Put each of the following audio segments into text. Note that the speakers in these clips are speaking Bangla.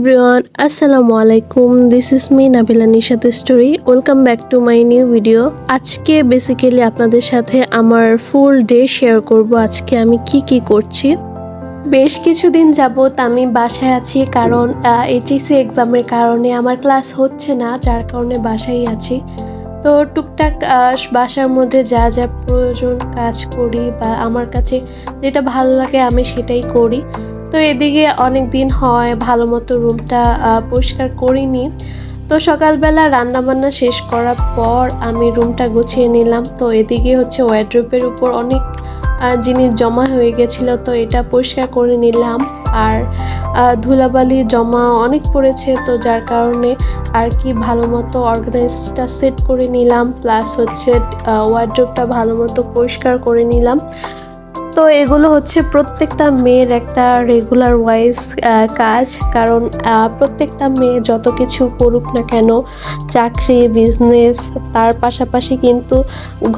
everyone, Assalamu alaikum. This is me Nabila Nishat Story. Welcome back to my new video. আজকে বেসিক্যালি আপনাদের সাথে আমার ফুল ডে শেয়ার করব। আজকে আমি কি করছি। বেশ কিছুদিন যাবত আমি বাসায় আছি কারণ এইচএসসি এক্সামের কারণে আমার ক্লাস হচ্ছে না, যার কারণে বাসায় আছি। তো টুকটাক বাসার মধ্যে যা যা প্রয়োজন কাজ করি বা আমার কাছে যেটা ভালো লাগে আমি সেটাই করি। তো এদিকে অনেক দিন হয় ভালো মতো রুমটা পরিষ্কার করিনি। তো সকালবেলা রান্নাবান্না শেষ করার পর আমি রুমটা গুছিয়ে নিলাম। তো এদিকে হচ্ছে ওয়ার্ড্রোবের উপর অনেক জিনিস জমা হয়ে গেছিলো, তো এটা পরিষ্কার করে নিলাম। আর ধুলাবালি জমা অনেক পড়েছে, তো যার কারণে আর কি ভালো মতো অর্গানাইজটা সেট করে নিলাম, প্লাস হচ্ছে ওয়ার্ড্রোবটা ভালো মতো পরিষ্কার করে নিলাম। তো এগুলো হচ্ছে প্রত্যেকটা মেয়ের একটা রেগুলার ওয়াইজ কাজ, কারণ প্রত্যেকটা মেয়ে যত কিছু করুক না কেন, চাকরি বিজনেস, তার পাশাপাশি কিন্তু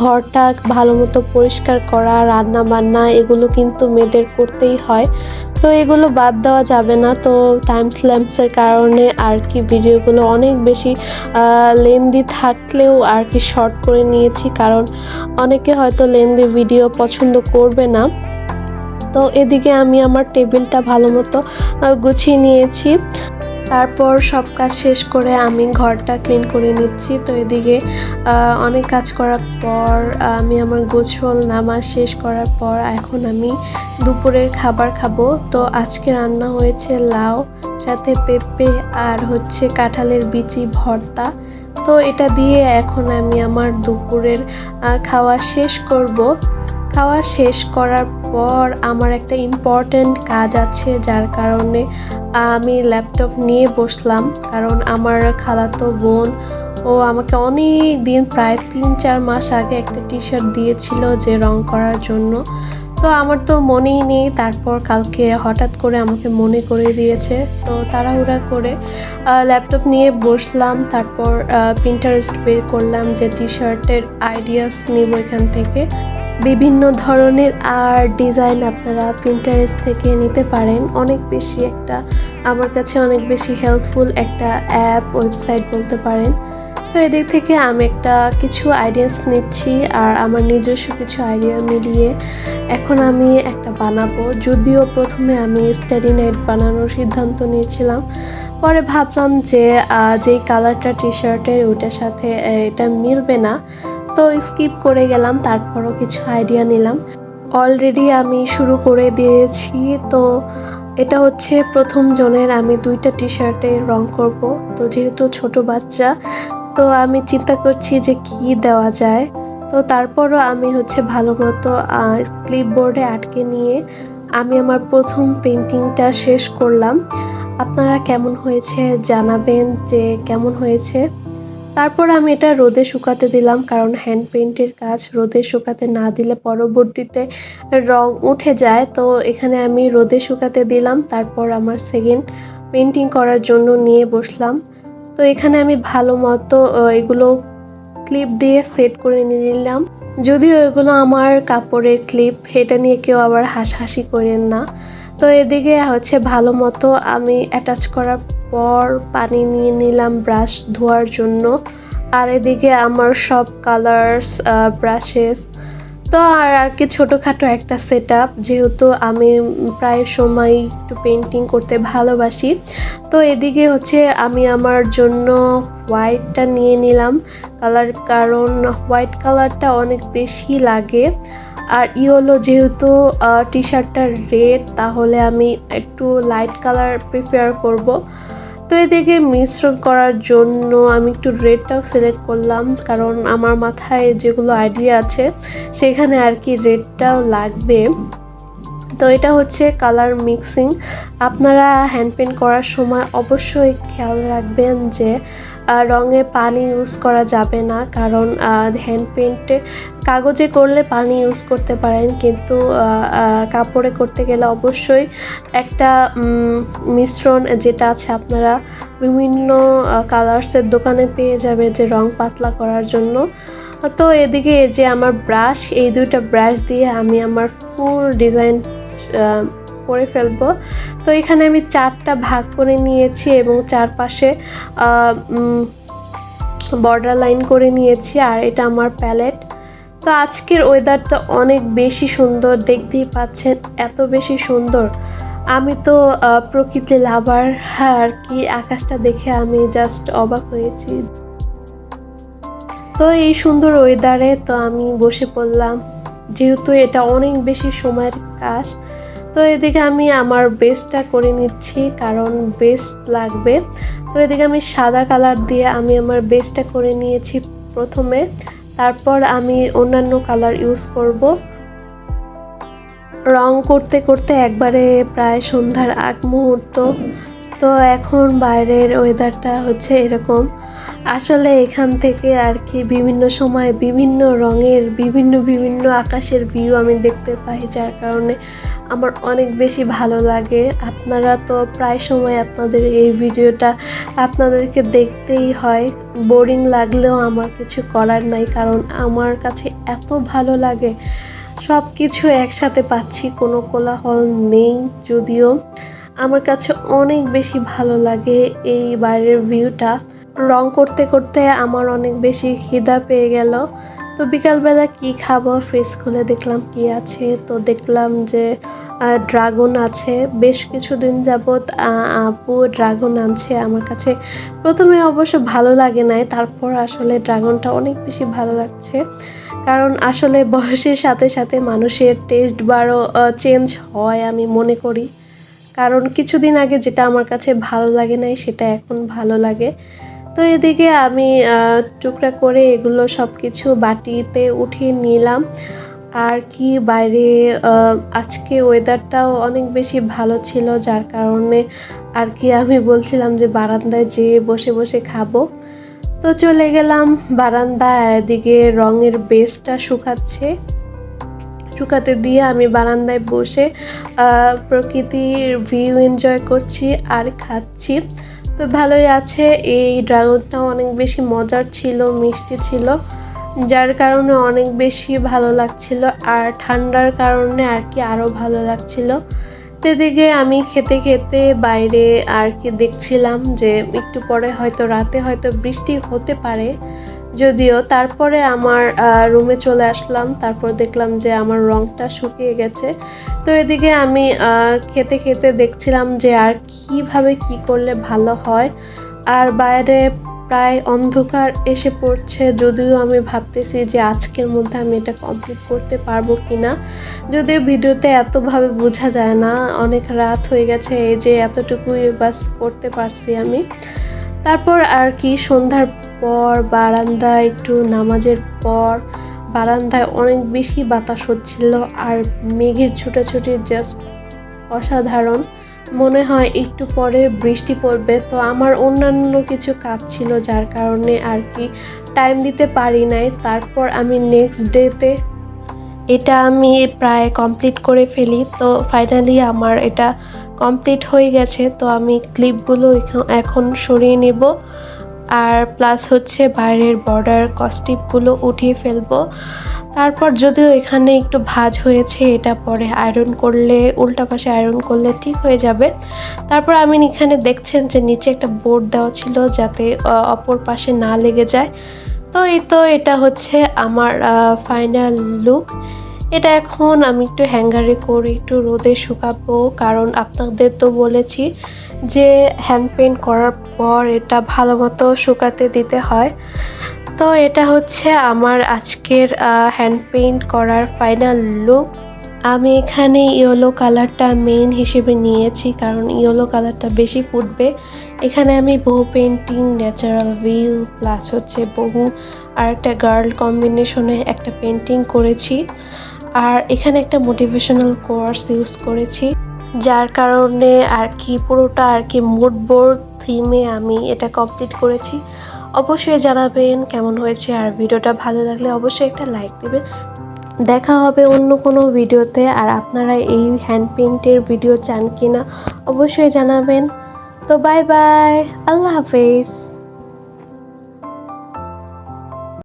ঘরটা ভালো মতো পরিষ্কার করা, রান্না বান্না এগুলো কিন্তু মেয়েদের করতেই হয়। তো এগুলো বাদ দেওয়া যাবে না। তো টাইম স্ল্যাম্পসের কারণে আর কি ভিডিওগুলো অনেক বেশি লেন্দি থাকলেও আর কি শর্ট করে নিয়েছি, কারণ অনেকে হয়তো লেন্দি ভিডিও পছন্দ করবে না। তো এদিকে আমি আমার টেবিলটা ভালো মতো গুছিয়ে নিয়েছি। তারপর সব কাজ শেষ করে আমি ঘরটা ক্লিন করে নিচ্ছি। তো এদিকে অনেক কাজ করার পর আমি আমার গোসল নামাজ শেষ করার পর এখন আমি দুপুরের খাবার খাবো। তো আজকে রান্না হয়েছে লাউ, সাথে পেঁপে আর হচ্ছে কাঁঠালের বিচি ভর্তা। তো এটা দিয়ে এখন আমি আমার দুপুরের খাওয়া শেষ করব। খাওয়া শেষ করার পর আমার একটা ইম্পর্ট্যান্ট কাজ আছে, যার কারণে আমি ল্যাপটপ নিয়ে বসলাম। কারণ আমার খালাতো বোন ও আমাকে অনেক দিন প্রায় 3-4 মাস আগে একটা টি শার্ট দিয়েছিল যে রং করার জন্য। তো আমার তো মনেই নেই, তারপর কালকে হঠাৎ করে আমাকে মনে করে দিয়েছে। তো তাড়াহুড়া করে ল্যাপটপ নিয়ে বসলাম। তারপর পিন্টারেস্ট বের করলাম যে টি শার্টের আইডিয়াস নিব এখান থেকে। বিভিন্ন ধরনের আর্ট ডিজাইন আপনারা পিন্টারেস্ট থেকে নিতে পারেন। অনেক বেশি একটা আমার কাছে অনেক বেশি হেল্পফুল একটা অ্যাপ, ওয়েবসাইট বলতে পারেন। তো এদিক থেকে আমি একটা কিছু আইডিয়াস নিচ্ছি আর আমার নিজস্ব কিছু আইডিয়া মিলিয়ে এখন আমি একটা বানাবো। যদিও প্রথমে আমি স্টাডি নাইট বানানোর সিদ্ধান্ত নিয়েছিলাম, পরে ভাবলাম যে যেই কালারটা টি শার্টের ওইটার সাথে এটা মিলবে না, তো স্কিপ করে গেলাম। তারপরও কিছু আইডিয়া নিলাম। অলরেডি আমি শুরু করে দিয়েছি। তো এটা হচ্ছে প্রথম জনের আমি 2টা টি শার্টে রং করব। তো যেহেতু ছোট বাচ্চা, তো আমি চিন্তা করছি যে কি দেওয়া যায়। তো তারপরও আমি হচ্ছে ভালো মতো ক্লিপবোর্ডে আটকে নিয়ে আমি আমার প্রথম পেন্টিংটা শেষ করলাম। আপনারা কেমন হয়েছে জানাবেন যে কেমন হয়েছে। তারপর আমি এটা রোদে শুকাতে দিলাম, কারণ হ্যান্ড পেইন্টের কাজ রোদে শুকাতে না দিলে পরবর্তীতে রং উঠে যায়। তো এখানে আমি রোদে শুকাতে দিলাম। তারপর আমার সেকেন্ড পেইন্টিং করার জন্য নিয়ে বসলাম। তো এখানে আমি ভালো মতো এগুলো ক্লিপ দিয়ে সেট করে নিলাম। যদিও এগুলো আমার কাপড়ের ক্লিপ, এটা নিয়ে কেউ আবার হাসাহাসি করেন না। তো এদিকে হচ্ছে ভালো মতো আমি অ্যাটাচ করার পর পানি নিয়ে নিলাম ব্রাশ ধোয়ার জন্য। আর এদিকে আমার সব কালার্স ব্রাশেস, তো আর কি ছোটোখাটো একটা সেট আপ, যেহেতু আমি প্রায় সময় একটু পেন্টিং করতে ভালোবাসি। তো এদিকে হচ্ছে আমি আমার জন্য হোয়াইটটা নিয়ে নিলাম কালার, কারণ হোয়াইট কালারটা অনেক বেশি লাগে। আর ইয়েলো যেহেতু টি শার্টটা রেড, তাহলে আমি একটু লাইট কালার প্রিফার করব। তো এদিকে মিশ্রণ করার জন্য আমি একটু রেডটাও সিলেক্ট করলাম, কারণ আমার মাথায় যেগুলো আইডিয়া আছে সেখানে আর কি রেডটাও লাগবে। তো এটা হচ্ছে কালার মিক্সিং। আপনারা হ্যান্ড পেইন্ট করার সময় অবশ্যই খেয়াল রাখবেন যে রঙে পানি ইউজ করা যাবে না, কারণ হ্যান্ড পেইন্টে কাগজে করলে পানি ইউজ করতে পারেন, কিন্তু কাপড়ে করতে গেলে অবশ্যই একটা মিশ্রণ যেটা আছে আপনারা বিভিন্ন কালার্সের দোকানে পেয়ে যাবে যে রং পাতলা করার জন্য। তো এদিকে এই যে আমার ব্রাশ, এই 2টা ব্রাশ দিয়ে আমি আমার ফুল ডিজাইন করে ফেলবো। তো এখানে আমি 4টা ভাগ করে নিয়েছি এবং চারপাশে বর্ডার লাইন করে নিয়েছি, আর এটা আমার প্যালেট। তো আজকের ওয়েদারটা অনেক বেশি সুন্দর, দেখতেই পাচ্ছেন এত বেশি সুন্দর। আমি তো প্রকৃতি লাভার, আর কি আকাশটা দেখে আমি জাস্ট অবাক হয়েছি। তো এই সুন্দর ওয়েদারে তো আমি বসে পড়লাম, যেহেতু এটা অনেক বেশি সময়ের কাজ। তো এদিকে আমি আমার বেস্টটা করে নিচ্ছি, কারণ বেস্ট লাগবে। তো এদিকে আমি সাদা কালার দিয়ে আমি আমার বেস্টটা করে নিয়েছি প্রথমে, তারপর আমি অন্যান্য কালার ইউজ করব। রং করতে করতে একবারে প্রায় সন্ধ্যার আগ মুহূর্ত। তো এখন বাইরের ওয়েদারটা হচ্ছে এরকম। আসলে এখান থেকে আর কি বিভিন্ন সময় বিভিন্ন রঙের বিভিন্ন আকাশের ভিউ আমি দেখতে পাই, যার কারণে আমার অনেক বেশি ভালো লাগে। আপনারা তো প্রায় সময় আপনাদের এই ভিডিওটা আপনাদেরকে দেখতেই হয়, বোরিং লাগলেও আমার কিছু করার নাই, কারণ আমার কাছে এত ভালো লাগে। সব কিছু একসাথে পাচ্ছি, কোনো কোলাহল নেই। যদিও আমার কাছে অনেক বেশি ভালো লাগে এই বাইরের ভিউটা। রং করতে করতে আমার অনেক বেশি খিদা পেয়ে গেল। তো বিকালবেলা কি খাবো, ফ্রিজ খুলে দেখলাম কি আছে। তো দেখলাম যে ড্রাগন আছে। বেশ কিছুদিন যাবৎ আপু ড্রাগন আনছে। আমার কাছে প্রথমে অবশ্য ভালো লাগে নাই, তারপর আসলে ড্রাগনটা অনেক বেশি ভালো লাগছে। কারণ আসলে বয়সের সাথে সাথে মানুষের টেস্ট বারও চেঞ্জ হয় আমি মনে করি। কারণ কিছুদিন আগে যেটা আমার কাছে ভালো লাগে নাই সেটা এখন ভালো লাগে। তো এদিকে আমি টুকরা করে এগুলো সব কিছু বাটিতে উঠিয়ে নিলাম। আর কি বাইরে আজকে ওয়েদারটাও অনেক বেশি ভালো ছিল, যার কারণে আর কি আমি বলছিলাম যে বারান্দায় যেয়ে বসে বসে খাবো। তো চলে গেলাম বারান্দায়, আর এদিকে রঙের বেসটা শুকাতে দিয়ে আমি বারান্দায় বসে প্রকৃতির ভিউ এনজয় করছি আর খাচ্ছি। তো ভালোই আছে। এই ড্রাগনটাও অনেক বেশি মজার ছিল, মিষ্টি ছিল, যার কারণে অনেক বেশি ভালো লাগছিল। আর ঠান্ডার কারণে আর কি আরও ভালো লাগছিল। তো এদিকে আমি খেতে খেতে বাইরে আর কি দেখছিলাম যে একটু পরে হয়তো রাতে হয়তো বৃষ্টি হতে পারে। যদিও তারপরে আমার রুমে চলে আসলাম, তারপর দেখলাম যে আমার রংটা শুকিয়ে গেছে। তো এদিকে আমি খেতে খেতে দেখছিলাম যে আর কিভাবে কি করলে ভালো হয়। আর বাইরে প্রায় অন্ধকার এসে পড়ছে, যদিও আমি ভাবতেছি যে আজকের মধ্যে আমি এটা কমপ্লিট করতে পারবো কিনা। যদিও ভিডিওতে এতভাবে বোঝা যায় না, অনেক রাত হয়ে গেছে, এই যে এতটুকুই বাস করতে পারছি আমি। তারপর আর কি সন্ধ্যার পর বারান্দায় একটু নামাজের পর বারান্দায় অনেক বেশি বাতাস হচ্ছিল, আর মেঘের ছুটাছুটি জাস্ট অসাধারণ। মনে হয় একটু পরে বৃষ্টি পড়বে। তো আমার অন্যান্য কিছু কাজ ছিল, যার কারণে আর কি টাইম দিতে পারি নাই। তারপর আমি নেক্সট ডেতে এটা আমি প্রায় কমপ্লিট করে ফেলি। তো ফাইনালি আমার এটা কমপ্লিট হয়ে গেছে। তো আমি ক্লিপগুলো এখন সরিয়ে নেব, আর প্লাস হচ্ছে বাইরের বর্ডার কস্টিপগুলো উঠিয়ে ফেলবো। তারপর যদিও এখানে একটু ভাঁজ হয়েছে, এটা পরে আয়রন করলে, উল্টা পাশে আয়রন করলে ঠিক হয়ে যাবে। তারপর আমি এখানে দেখছেন যে নিচে একটা বোর্ড দেওয়া ছিল যাতে অপর পাশে না লেগে যায়। তো এটা হচ্ছে আমার ফাইনাল লুক। এটা এখন আমি একটু হ্যাঙ্গারে করে একটু রোদে শুকাবো, কারণ আপনাদের তো বলেছি যে হ্যান্ড পেইন্ট করার পর এটা ভালো মতো শুকাতে দিতে হয়। তো এটা হচ্ছে আমার আজকের হ্যান্ড পেইন্ট করার ফাইনাল লুক। আমি এখানে ইয়েলো কালারটা মেইন হিসেবে নিয়েছি, কারণ ইয়েলো কালারটা বেশি ফুটবে। এখানে আমি বহু পেন্টিং, ন্যাচারাল ভিউ প্লাস হচ্ছে বহু আর একটা গার্ল কম্বিনেশনে একটা পেন্টিং করেছি। আর এখানে একটা মোটিভেশনাল কোয়ার্স ইউজ করেছি, যার কারণে আর কি পুরোটা আর কি মুড বোর্ড থিমে আমি এটা কমপ্লিট করেছি। অবশ্যই জানাবেন কেমন হয়েছে, আর ভিডিওটা ভালো লাগলে অবশ্যই একটা লাইক দেবেন। দেখা হবে অন্য কোনো ভিডিওতে। আর আপনারা এই হ্যান্ড পেইন্টের ভিডিও চান কিনা অবশ্যই জানাবেন। তো বাই বাই, আল্লাহ হাফেজ।